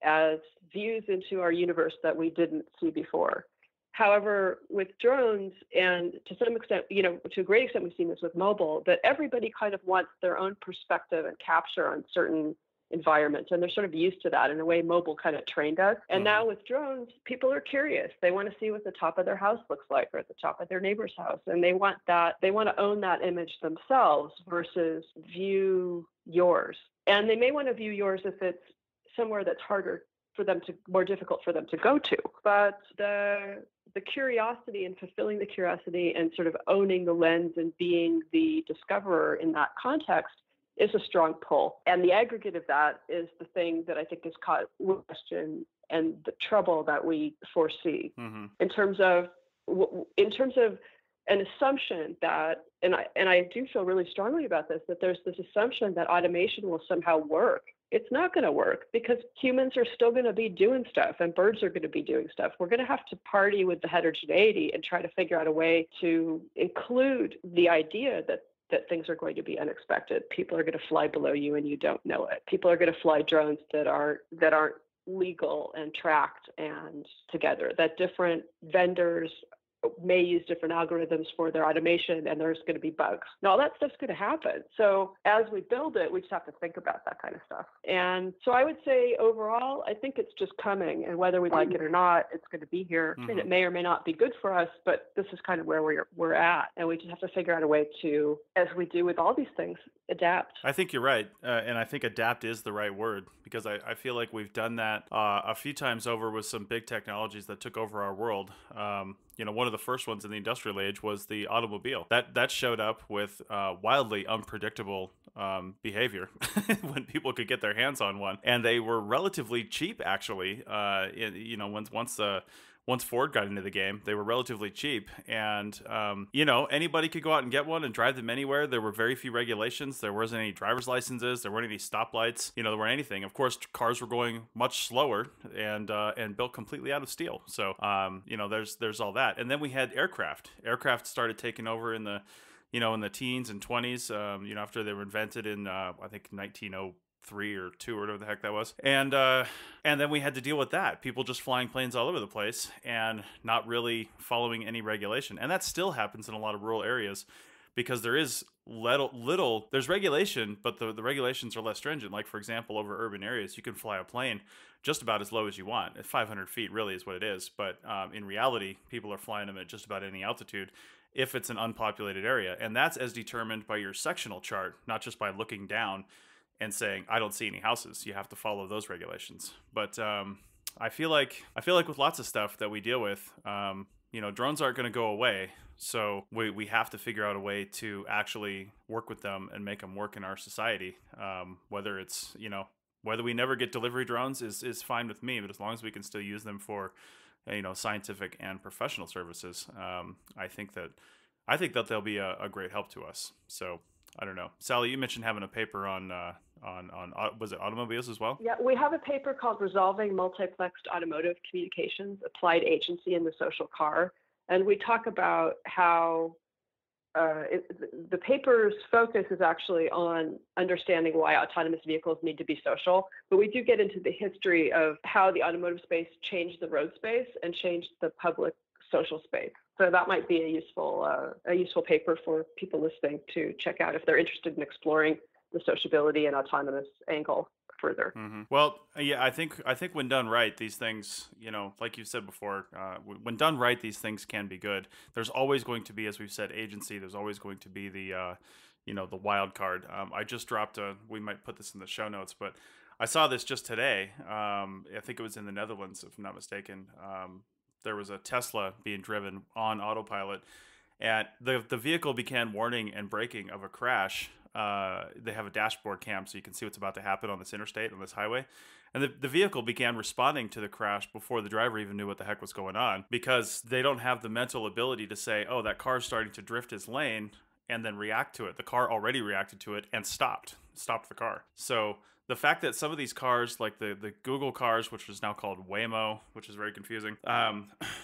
as views into our universe that we didn't see before. However, with drones, and to some extent, to a great extent, we've seen this with mobile, that everybody kind of wants their own perspective and capture on certain environments. And they're sort of used to that. In a way, mobile kind of trained us. And now with drones, people are curious. They want to see what the top of their house looks like, or the top of their neighbor's house. And they want to own that image themselves versus view yours. And they may want to view yours if it's somewhere that's more difficult for them to go to. But the curiosity and fulfilling the curiosity and sort of owning the lens and being the discoverer in that context is a strong pull. And the aggregate of that is the thing that I think is caught with question and the trouble that we foresee in terms of an assumption that, and I do feel really strongly about this, that there's this assumption that automation will somehow work. It's not going to work because humans are still going to be doing stuff and birds are going to be doing stuff. We're going to have to party with the heterogeneity and try to figure out a way to include the idea that that things are going to be unexpected. People are going to fly below you and you don't know it. People are going to fly drones that aren't legal and tracked and together, that different vendors may use different algorithms for their automation, and there's going to be bugs. Now, all that stuff's going to happen. So as we build it, we just have to think about that kind of stuff. And so I would say overall, I think it's just coming, and whether we like it or not, it's going to be here. And it may or may not be good for us, but this is kind of where we're at. And we just have to figure out a way to, as we do with all these things, adapt. I think you're right. And I think adapt is the right word, because I feel like we've done that a few times over with some big technologies that took over our world. One of the first ones in the industrial age was the automobile. That showed up with wildly unpredictable behavior when people could get their hands on one, and they were relatively cheap actually. Once Ford got into the game, they were relatively cheap, and anybody could go out and get one and drive them anywhere. There were very few regulations. There wasn't any driver's licenses. There weren't any stoplights. There weren't anything. Of course, cars were going much slower and built completely out of steel. So there's all that. And then we had aircraft. Aircraft started taking over in the teens and 20s. After they were invented in I think 1903 or 2 or whatever the heck that was. And then we had to deal with that. People just flying planes all over the place and not really following any regulation. And that still happens in a lot of rural areas, because there is there's regulation, but the regulations are less stringent. Like, for example, over urban areas, you can fly a plane just about as low as you want. At 500 feet really is what it is. But in reality, people are flying them at just about any altitude if it's an unpopulated area. And that's as determined by your sectional chart, not just by looking down and saying, I don't see any houses. You have to follow those regulations. But I feel like with lots of stuff that we deal with, drones aren't going to go away. So we have to figure out a way to actually work with them and make them work in our society. Whether it's, whether we never get delivery drones is fine with me, but as long as we can still use them for, scientific and professional services, I think that they'll be a great help to us. So I don't know. Sally, you mentioned having a paper on was it automobiles as well? Yeah, we have a paper called Resolving Multiplexed Automotive Communications, Applied Agency in the Social Car. And we talk about how the paper's focus is actually on understanding why autonomous vehicles need to be social. But we do get into the history of how the automotive space changed the road space and changed the public social space. So that might be a useful paper for people listening to check out if they're interested in exploring the sociability and autonomous angle further. Mm-hmm. Well, yeah, I think when done right, these things, like you said before, when done right, these things can be good. There's always going to be, as we've said, agency. There's always going to be the wild card. I just dropped we might put this in the show notes, but I saw this just today. I think it was in the Netherlands, if I'm not mistaken. There was a Tesla being driven on autopilot, and the vehicle began warning and braking of a crash. They have a dashboard cam so you can see what's about to happen on this interstate, on this highway. And the vehicle began responding to the crash before the driver even knew what the heck was going on, because they don't have the mental ability to say, oh, that car's starting to drift his lane, and then react to it. The car already reacted to it and stopped the car. So the fact that some of these cars, like the Google cars, which is now called Waymo, which is very confusing,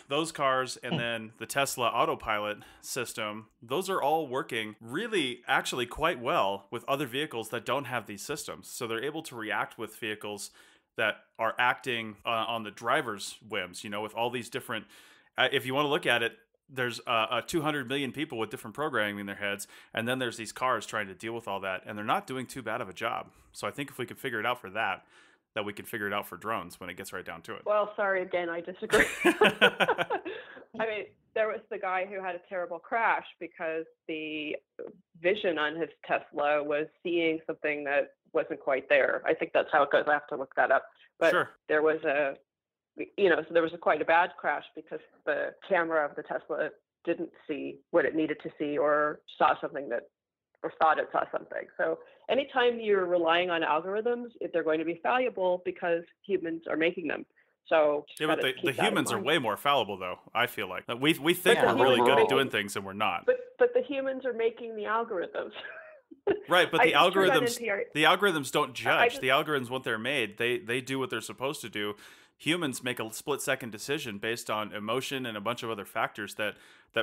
those cars, and then the Tesla autopilot system, those are all working really actually quite well with other vehicles that don't have these systems. So they're able to react with vehicles that are acting on the driver's whims, with all these different, if you want to look at it, there's 200 million people with different programming in their heads, and then there's these cars trying to deal with all that, and they're not doing too bad of a job. So I think if we could figure it out for that we could figure it out for drones when it gets right down to it. Well, sorry, again, I disagree. I mean, there was the guy who had a terrible crash because the vision on his Tesla was seeing something that wasn't quite there. I think that's how it goes. I have to look that up. But sure. There was quite a bad crash because the camera of the Tesla didn't see what it needed to see, or saw something or thought it saw something. So anytime you're relying on algorithms, they're going to be fallible because humans are making them. So yeah, but the humans are way more fallible, though. I feel like we think we're really good at doing things, and we're not. But the humans are making the algorithms. Right, but the algorithms don't judge. The algorithms, when they're made, they do what they're supposed to do. humans make a split-second decision based on emotion and a bunch of other factors that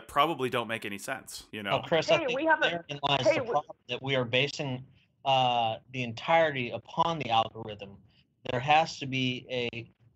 probably don't make any sense, you know? Oh, Chris, I think therein lies the problem, that we are basing the entirety upon the algorithm. There has to be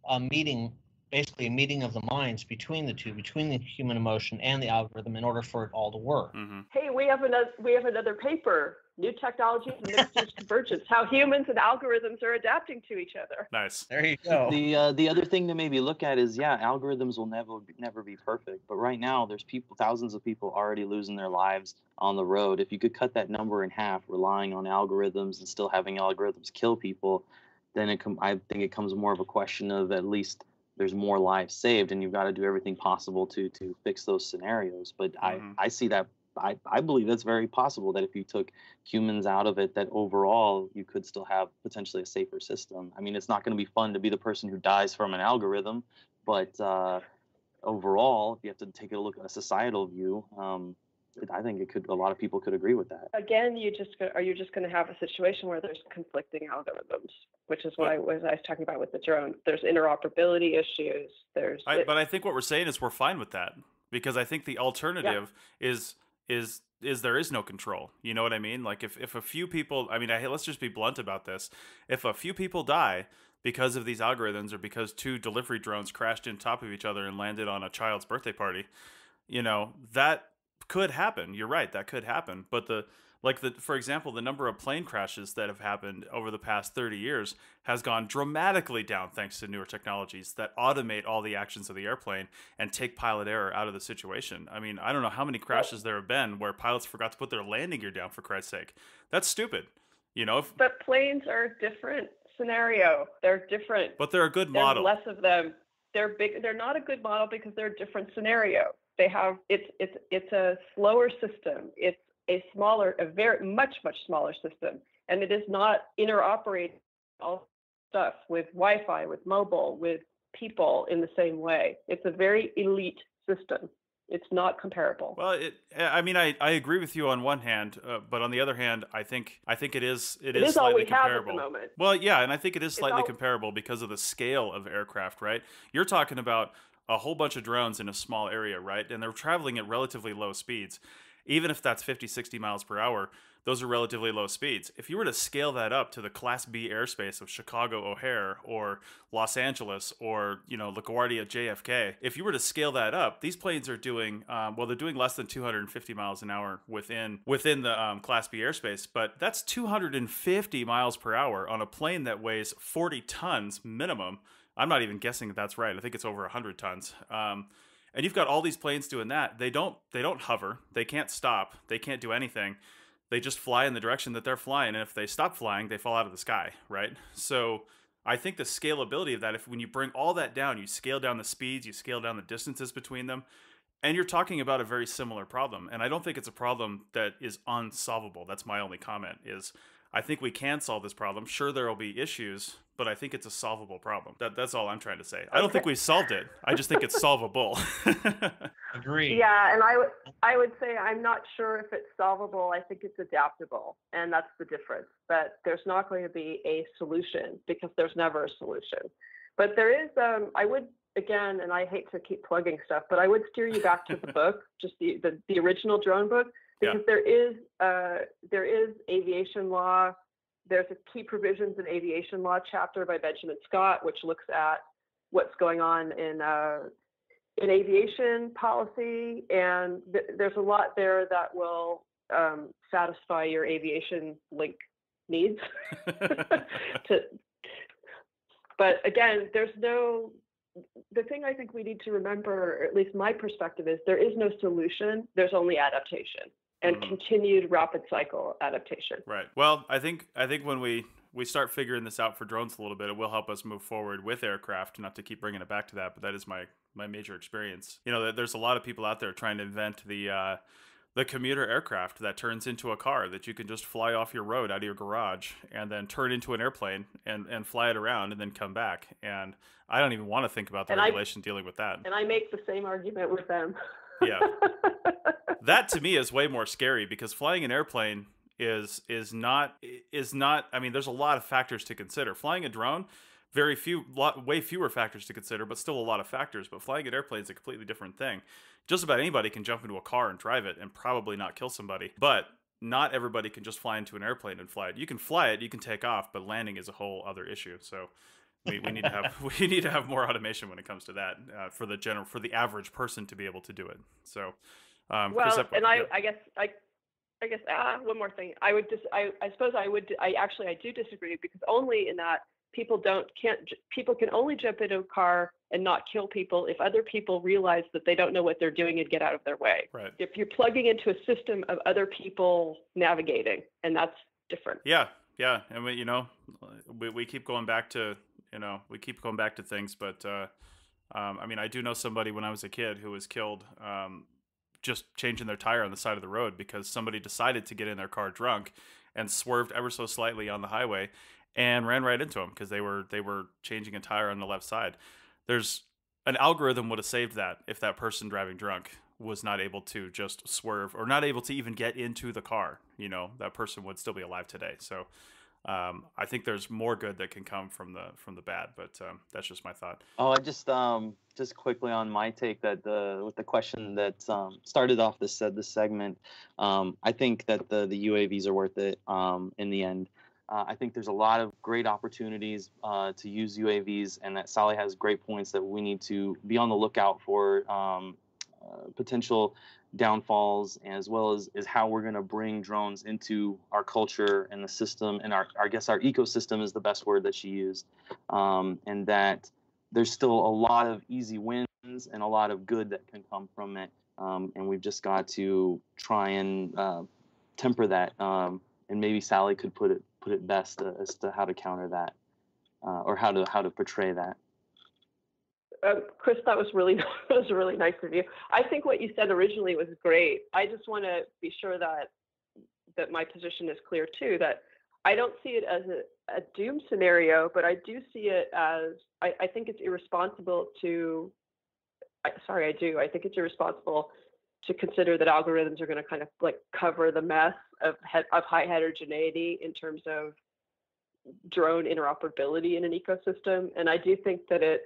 a meeting, basically a meeting of the minds between the two, between the human emotion and the algorithm, in order for it all to work. Mm-hmm. Hey, we have another paper, New Technologies and Mixed-Use Convergence, how humans and algorithms are adapting to each other. Nice. There you go. The other thing to maybe look at is, yeah, algorithms will never be perfect, but right now there's thousands of people already losing their lives on the road. If you could cut that number in half, relying on algorithms and still having algorithms kill people, then I think it comes more of a question of, at least there's more lives saved, and you've got to do everything possible to fix those scenarios. But I see that. I believe that's very possible, that if you took humans out of it, that overall you could still have potentially a safer system. I mean, it's not going to be fun to be the person who dies from an algorithm, but overall, if you have to take a look at a societal view, I think a lot of people could agree with that. Again, are you just going to have a situation where there's conflicting algorithms, which is what I was talking about with the drone. There's interoperability issues. But I think what we're saying is we're fine with that, because I think the alternative is there is no control. You know what I mean? Like if a few people, I mean, let's just be blunt about this. If a few people die because of these algorithms, or because 2 delivery drones crashed on top of each other and landed on a child's birthday party, you know, that could happen. You're right, that could happen. But for example, the number of plane crashes that have happened over the past 30 years has gone dramatically down, thanks to newer technologies that automate all the actions of the airplane and take pilot error out of the situation. I mean, I don't know how many crashes there have been where pilots forgot to put their landing gear down, for Christ's sake. That's stupid. You know, but planes are a different scenario. They're different. But they're a good model. There's less of them. They're big. They're not a good model because they're a different scenario. They have it's a slower system. It's a very much smaller system, and it is not interoperating all stuff with Wi-Fi, with mobile, with people in the same way. It's a very elite system. It's not comparable. Well, I agree with you on one hand, but on the other hand, I think it is slightly all we comparable. have at the moment. Well, yeah, and I think it is slightly comparable because of the scale of aircraft, right? You're talking about a whole bunch of drones in a small area, right? And they're traveling at relatively low speeds. Even if that's 50, 60 miles per hour, those are relatively low speeds. If you were to scale that up to the Class B airspace of Chicago O'Hare or Los Angeles or, LaGuardia JFK, if you were to scale that up, these planes are doing, they're doing less than 250 miles an hour within the Class B airspace, but that's 250 miles per hour on a plane that weighs 40 tons minimum. I'm not even guessing that that's right. I think it's over 100 tons. And you've got all these planes doing that. They don't hover. They can't stop. They can't do anything. They just fly in the direction that they're flying. And if they stop flying, they fall out of the sky, right? So I think the scalability of that, when you bring all that down, you scale down the speeds, you scale down the distances between them, and you're talking about a very similar problem. And I don't think it's a problem that is unsolvable. That's my only comment, is I think we can solve this problem. Sure, there will be issues, but I think it's a solvable problem. That's all I'm trying to say. I don't think we've solved it. I just think it's solvable. Agree. Yeah, and I would say I'm not sure if it's solvable. I think it's adaptable, and that's the difference. But there's not going to be a solution, because there's never a solution. But there is, I would, again, and I hate to keep plugging stuff, but I would steer you back to the book, just the original drone book, because there is aviation law. There's a key provisions in aviation law chapter by Benjamin Scott, which looks at what's going on in aviation policy, and there's a lot there that will satisfy your aviation link needs. But again, the thing I think we need to remember, or at least my perspective, is there is no solution. There's only adaptation. And continued rapid cycle adaptation. Right. Well, I think when we start figuring this out for drones a little bit, it will help us move forward with aircraft. Not to keep bringing it back to that, but that is my major experience. There's a lot of people out there trying to invent the commuter aircraft that turns into a car that you can just fly off your road out of your garage and then turn into an airplane and fly it around and then come back. And I don't even want to think about the regulation dealing with that. And I make the same argument with them. Yeah. That to me is way more scary, because flying an airplane is not, I mean, there's a lot of factors to consider. Flying a drone, way fewer factors to consider, but still a lot of factors. But flying an airplane is a completely different thing. Just about anybody can jump into a car and drive it and probably not kill somebody. But not everybody can just fly into an airplane and fly it. You can fly it, you can take off, but landing is a whole other issue. So we need to have more automation when it comes to that for the average person to be able to do it. So well, and I guess one more thing. I do disagree, because only in that people can only jump into a car and not kill people if other people realize that they don't know what they're doing and get out of their way. Right. If you're plugging into a system of other people navigating, and that's different. Yeah. And we keep going back to, things, but I mean, I do know somebody when I was a kid who was killed just changing their tire on the side of the road because somebody decided to get in their car drunk and swerved ever so slightly on the highway and ran right into them because they were changing a tire on the left side. There's an algorithm would have saved that if that person driving drunk was not able to just swerve or not able to even get into the car. That person would still be alive today. So I think there's more good that can come from the bad, but that's just my thought. Oh, I just quickly on my take that with the question that started off this segment, I think that the UAVs are worth it in the end. I think there's a lot of great opportunities to use UAVs, and that Sally has great points that we need to be on the lookout for potential downfalls, as well as how we're going to bring drones into our culture and the system, and I guess our ecosystem is the best word that she used, and that there's still a lot of easy wins and a lot of good that can come from it, and we've just got to try and temper that, and maybe Sally could put it best as to how to counter that, or how to portray that. Chris, that was really nice of you. I think what you said originally was great. I just want to be sure that my position is clear too. That I don't see it as a doom scenario, but I do see it as I think it's irresponsible to. I think it's irresponsible to consider that algorithms are going to kind of like cover the mess of high heterogeneity in terms of drone interoperability in an ecosystem. And I do think that it's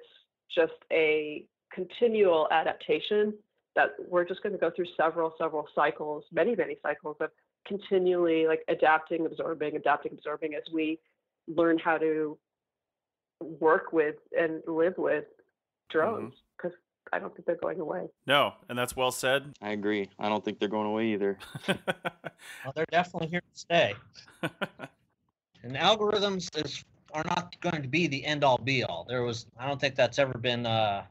just a continual adaptation, that we're just going to go through several cycles, many cycles of continually like adapting, absorbing as we learn how to work with and live with drones, because I don't think they're going away. No, and that's well said. I agree. I don't think they're going away either. Well, they're definitely here to stay. And algorithms are not going to be the end-all be-all. I don't think that's ever been the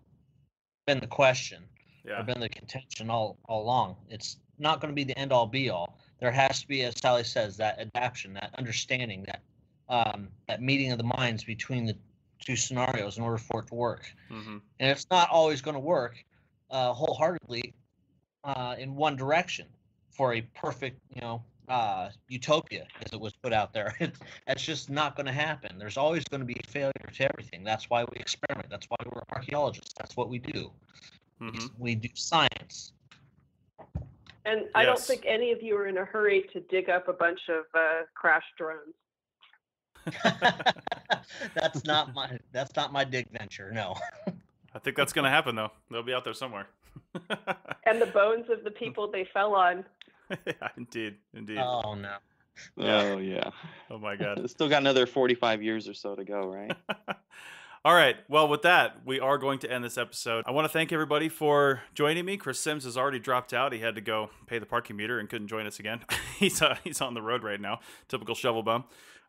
question, or been the contention all along. It's not going to be the end-all be-all. There has to be, as Sally says, that adaptation, that understanding, that meeting of the minds between the two scenarios in order for it to work. And it's not always going to work wholeheartedly in one direction for a perfect, utopia, as it was put out there. That's just not going to happen. There's always going to be failure to everything. That's why we experiment. That's why we're archaeologists. That's what we do. We do science. And I don't think any of you are in a hurry to dig up a bunch of crashed drones. That's not my dig venture. No. I think that's going to happen though. They'll be out there somewhere. And the bones of the people they fell on. Yeah, indeed. Oh no. Oh yeah. Oh my God. Still got another 45 years or so to go, right? All right. Well, with that, we are going to end this episode. I want to thank everybody for joining me. Chris Sims has already dropped out. He had to go pay the parking meter and couldn't join us again. He's on the road right now. Typical shovel bum.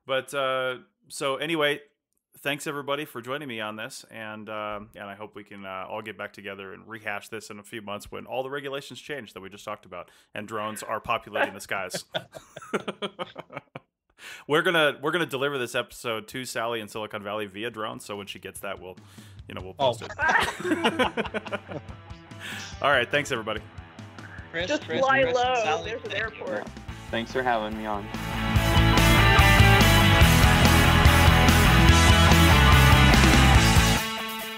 But so anyway, thanks everybody for joining me on this, and I hope we can all get back together and rehash this in a few months when all the regulations change that we just talked about and drones are populating the skies. We're gonna deliver this episode to Sally in Silicon Valley via drone, so when she gets that, we'll post it. All right, thanks everybody. Just fly low. There's an airport. Yeah. Thanks for having me on.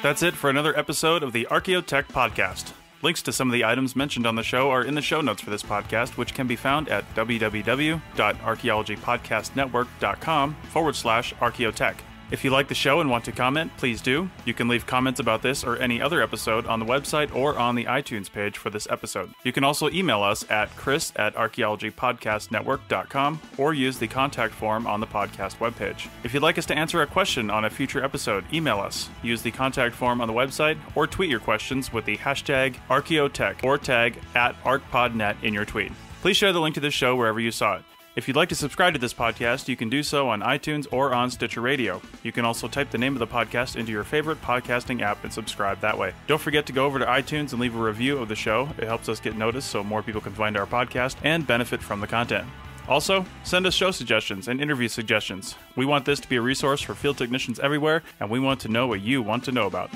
That's it for another episode of the Archaeotech Podcast. Links to some of the items mentioned on the show are in the show notes for this podcast, which can be found at www.archaeologypodcastnetwork.com/archaeotech. If you like the show and want to comment, please do. You can leave comments about this or any other episode on the website or on the iTunes page for this episode. You can also email us at chris@archaeologypodcastnetwork.com or use the contact form on the podcast webpage. If you'd like us to answer a question on a future episode, email us. Use the contact form on the website or tweet your questions with the hashtag Archaeotech or tag @ArchPodNet in your tweet. Please share the link to this show wherever you saw it. If you'd like to subscribe to this podcast, you can do so on iTunes or on Stitcher Radio. You can also type the name of the podcast into your favorite podcasting app and subscribe that way. Don't forget to go over to iTunes and leave a review of the show. It helps us get noticed so more people can find our podcast and benefit from the content. Also, send us show suggestions and interview suggestions. We want this to be a resource for field technicians everywhere, and we want to know what you want to know about.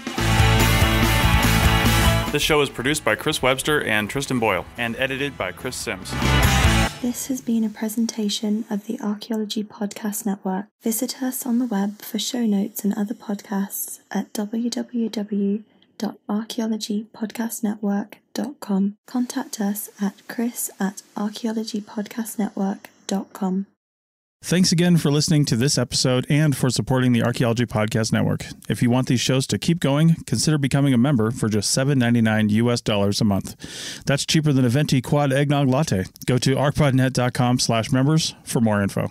This show is produced by Chris Webster and Tristan Boyle, and edited by Chris Sims. This has been a presentation of the Archaeology Podcast Network. Visit us on the web for show notes and other podcasts at www.archaeologypodcastnetwork.com. Contact us at chris@archaeologypodcastnetwork.com. Thanks again for listening to this episode and for supporting the Archaeology Podcast Network. If you want these shows to keep going, consider becoming a member for just $7.99 a month. That's cheaper than a venti quad eggnog latte. Go to archpodnet.com/members for more info.